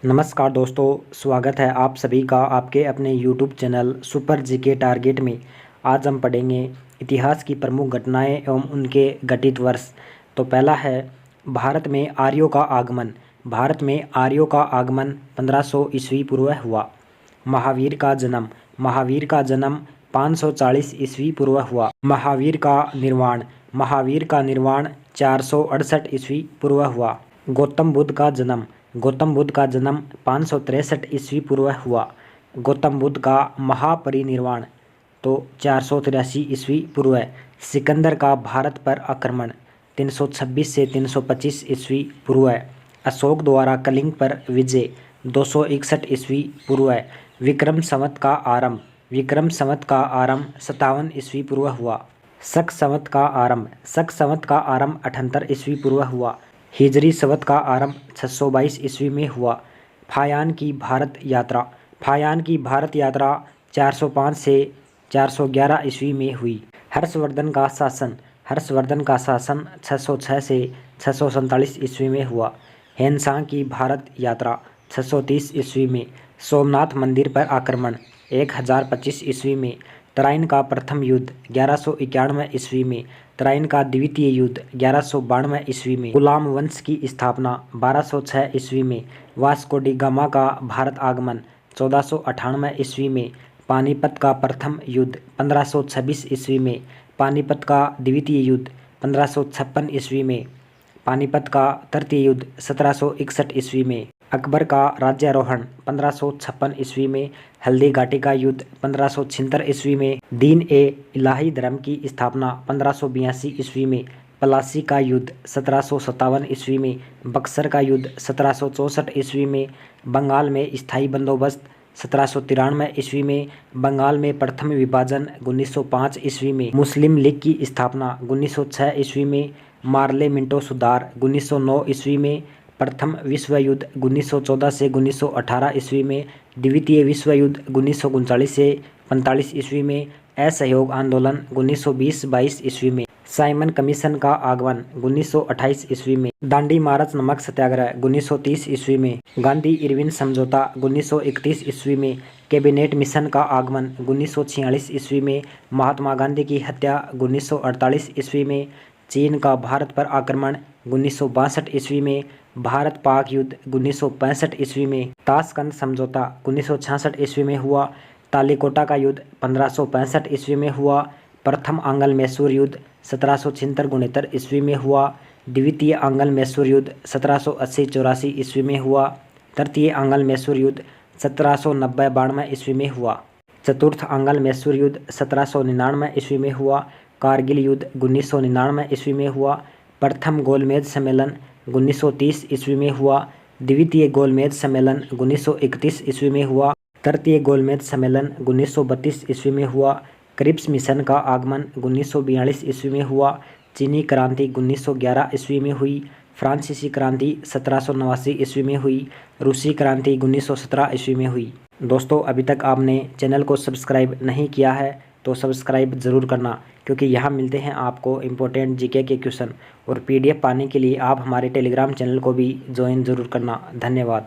नमस्कार दोस्तों, स्वागत है आप सभी का आपके अपने YouTube channel super GK target में। आज हम पढ़ेंगे इतिहास की प्रमुख घटनाएं एवं उनके घटित वर्ष। तो पहला है भारत में आर्यों का आगमन। भारत में आर्यों का आगमन 1500 ईस्वी पूर्व हुआ। महावीर का जन्म। महावीर का जन्म 540 ईस्वी पूर्व हुआ। महावीर का निर्वाण। महावीर का निर्वाण 468 ईस्वी पूर्व हुआ। गौतम बुद्ध का जन्म। गौतम बुद्ध का जन्म 563 ईस्वी पूर्व हुआ। गौतम बुद्ध का महापरिनिर्वाण तो 483 ईस्वी पूर्व। सिकंदर का भारत पर आक्रमण 326 से 325 ईस्वी पूर्व। अशोक द्वारा कलिंग पर विजय 261 ईस्वी पूर्व। विक्रम संवत का आरंभ। विक्रम संवत का आरंभ 57 ईस्वी पूर्व हुआ। शक संवत का आरंभ। शक संवत का आरंभ 78 ईस्वी पूर्व हुआ। हिजरी संवत का आरंभ 622 ईस्वी में हुआ। फायान की भारत यात्रा। फायान की भारत यात्रा 405 से 411 ईस्वी में हुई। हर्षवर्धन का शासन। हर्षवर्धन का शासन 606 से 647 ईस्वी में हुआ। हेनसांग की भारत यात्रा 630 ईस्वी में। सोमनाथ मंदिर पर आक्रमण 1025 ईस्वी में। तराइन का प्रथम युद्ध 1191 ईस्वी में। तराइन का द्वितीय युद्ध 1192 ईस्वी में। गुलाम वंश की स्थापना 1206 ईस्वी में। वास्को डी गामा का भारत आगमन 1498 ईस्वी में। पानीपत का प्रथम युद्ध 1526 ईस्वी में। पानीपत का द्वितीय युद्ध 1556 ईस्वी में। पानीपत का तृतीय युद्ध 1761 ईस्वी में। अकबर का राज्यारोहण 1556 ईस्वी में। हल्दी घाटी का युद्ध 1576 ईस्वी में। दीन ए इलाही धर्म की स्थापना 1582 ईस्वी में। पलासी का युद्ध 1757 ईस्वी में। बक्सर का युद्ध 1764 ईस्वी में। बंगाल में स्थायी बंदोबस्त 1793 ईस्वी में। बंगाल में प्रथम विभाजन 1905 ईस्वी में। मुस्लिम लीग की स्थापना 1906 ईस्वी में। मार्ले मिंटो सुधार 1909 ईस्वी में। प्रथम विश्व युद्ध 1914 से 1918 ईस्वी में। द्वितीय विश्व युद्ध 1939 से 45 ईस्वी में। असहयोग आंदोलन 1920-22 ईस्वी में। साइमन कमीशन का आगमन 1928 ईस्वी में। दांडी मार्च नमक सत्याग्रह 1930 ईस्वी में। गांधी इरविन समझौता 1931 ईस्वी में। कैबिनेट मिशन का आगमन 1946 ईस्वी में। महात्मा गांधी की हत्या 1948 ईस्वी में। चीन का भारत पर आक्रमण 1962 ईस्वी में। भारत पाक युद्ध 1965 ईस्वी में। ताशकंद समझौता 1966 ईस्वी में हुआ। तालीकोटा का युद्ध 1565 ईस्वी में हुआ। प्रथम आंग्ल मैसूर युद्ध 1776-73 ईस्वी में हुआ। द्वितीय आंग्ल मैसूर युद्ध 1780-84 ईस्वी में हुआ। तृतीय आंग्ल मैसूर युद्ध 1790-92 ईस्वी में हुआ। चतुर्थ आंग्ल मैसूर युद्ध 1799 ईस्वी में हुआ। कारगिल युद्ध 1999 ईस्वी में हुआ। प्रथम गोलमेज सम्मेलन 1930 ईस्वी में हुआ। द्वितीय गोलमेज सम्मेलन 1931 ईस्वी में हुआ। तृतीय गोलमेज सम्मेलन 1932 ईस्वी में हुआ। क्रिप्स मिशन का आगमन 1942 ईस्वी में हुआ। चीनी क्रांति 1911 ईस्वी में हुई। फ्रांसीसी क्रांति 1789 ईस्वी में हुई। रूसी क्रांति 1917 ईस्वी में हुई। दोस्तों, अभी तक आपने चैनल को सब्सक्राइब नहीं किया है तो सब्सक्राइब ज़रूर करना, क्योंकि यहाँ मिलते हैं आपको इम्पोर्टेंट जीके के क्वेश्चन। और पीडीएफ पाने के लिए आप हमारे टेलीग्राम चैनल को भी ज्वाइन ज़रूर करना। धन्यवाद।